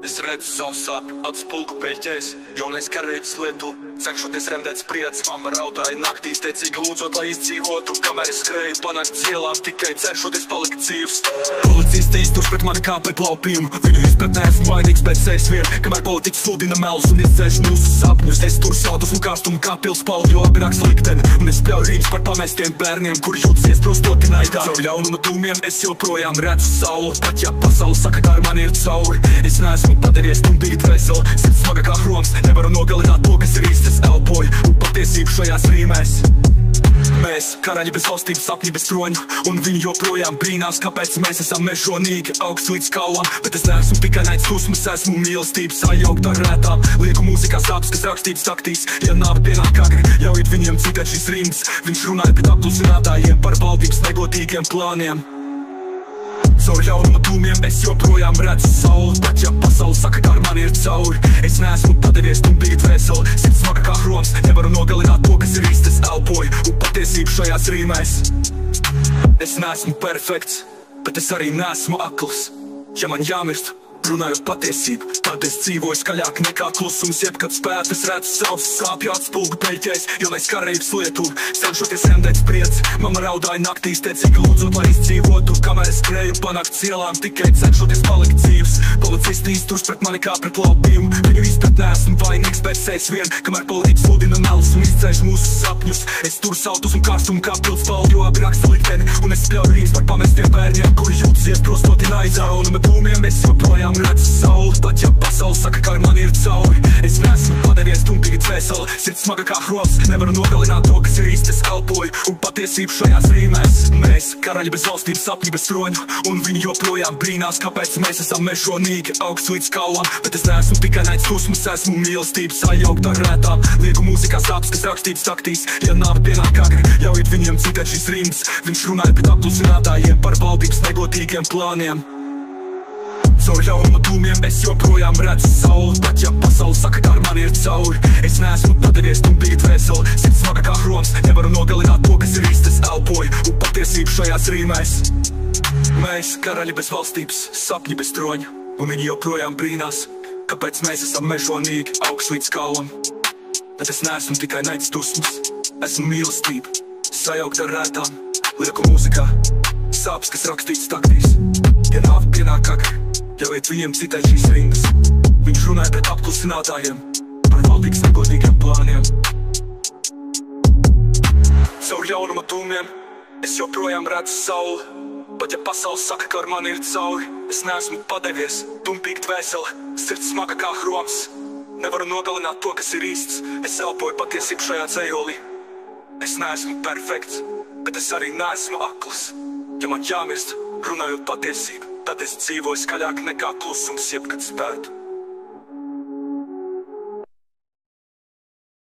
Es redzu savu sapņu, atspulku peļķēs, jaunais karēģis lietu, cenšoties remdēt spriedz. Mamma raudāja naktīs, teicīgi lūdzot, lai izdzīvotu, kamēr es skrēju pa nakts ielām, tikai cenšoties palikt dzīvs. Policisti izturs pret mani kā pret laupījumu, viņu izpratnē esmu vainīgs pēc sevis vien, kamēr politiķis sludina melus un izdzēš mūsu sapņus. Es tur sautus un kārstumu kā pilspalvu, jo abi raksta likteni, un es pļauju rīms par pamestiem bērniem, kuri jūtas iesprostoti naidā. Caur ļaunuma dūmiem es joprojām redzu sauli, pat ja pasaule saka, ka ar mani ir cauri. Es neesmu paderies tumbīt veseli, sirds smaga kā hroms, nevaru nogalināt to, kas ir īsts, es elpoju, un patiesību šajās rīmēs. Mēs, karaļi bez valstības, sapņi bez troņu, un viņi joprojām brīnās, kāpēc mēs esam mežonīgi, augsts līdz kaulam. Bet es neesmu tikai naids dusmas, esmu mīlestības sajaukt ar rētām. Lieku mūzikā sāpes, kas rakstītas taktīs, ja nāve pienāk agri, ļaujiet viņiem citēt šīs rīmas. Viņš runāja pret apklusinātājiem par valdības negodīgiem plāniem. Caur ļaunuma dūmiem es joprojām redzu sauli, pat ja pasaule saka, ka ar mani ir cauri. Es neesmu padevies tumbīt veseli, sirds smaga kā hroms, nevaru nogalināt to, kas ir īsts, es elpoju, un patiesību šajās rīmēs. Es neesmu perfekts, bet es arī neesmu akls. Ja man jāmirst, runājot patiesību, tad es dzīvoju skaļāk nekā klusums. Jebkad spētu es redzu savus sāpju atspulgu peļķēs, jaunais karēģis lietu, cenšoties remdēt spriedzi. Mamma raudāja naktīs, teicīgi lūdzot, lai izdzīvotu, kamēr es skrēju pa nakts ielām, tikai cenšoties palikt dzīvs. Policisti izturs pret mani kā pret laupījumu, viņu izpratnē esmu vainīgs pēc sevis vien, kamēr politiķis sludina melus un izdzēš mūsu sapņus. Es tur sautus un kārstumu kā pilspalvu, jo abi raksta likteni, un es pļauju rīms par pamestiem bērniem, kuri jūtas iesprostoti naidā. Un ar dūmiem es joprojām redzu sauli, pat ja pasaule saka, ka ar mani ir cauri. Es neesmu padevies tumbīt veseli, sirds smaga kā hroms, nevaru nogalināt to, kas ir īsts, es elpoju, un patiesību šajās rīmēs. Mēs, karaļi bez valstības, sapņi bez troņu, un viņi joprojām brīnās, kāpēc mēs esam mežonīgi, augsts līdz kaulam. Bet es neesmu tikai naids dusmas, esmu mīlestības sajaukt ar rētām. Lieku mūzikā sāpes, kas rakstītas taktīs, ja nāve pienāk agri, ļaujiet viņiem citēt šīs rīmas. Viņš runāja pret apklusinātājiem par valdības negodīgiem plāniem. Caur ļaunuma dūmiem es joprojām redzu sauli, pat ja pasaule saka, ka ar mani ir cauri. Es neesmu padevies tumbīt veseli, sirds smaga kā hroms, nevaru nogalināt to, kas ir īsts, es elpoju, un patiesību šajās rīmēs. Mēs, karaļi bez valstības, sapņi bez troņa, un viņi joprojām brīnās, kāpēc mēs esam mežonīgi, augsts līdz kaulam. Bet es neesmu tikai naids dusmas, esmu mīlestība, sajaukt ar rētām. Lieku mūzikā sāpes, kas rakstītas taktīs, ja nāve pienāk agri, ļaujiet viņiem citēt šīs rindas. Viņš runāja pret apklusinātājiem par valdības negodīgiem plāniem. Caur ļaunuma dūmiem es joprojām redzu sauli, pat ja pasaule saka, ka ar mani ir cauri. Es neesmu padevies tumbīt veseli, sirds smaga kā hroms, nevaru nogalināt to, kas ir īsts, es elpoju patiesību šajā dzējolī. Es neesmu perfekts, bet es arī neesmu akls. Ja man jāmirst, runājot patiesību, tad es dzīvoju skaļāk nekā klusums jebkad spētu.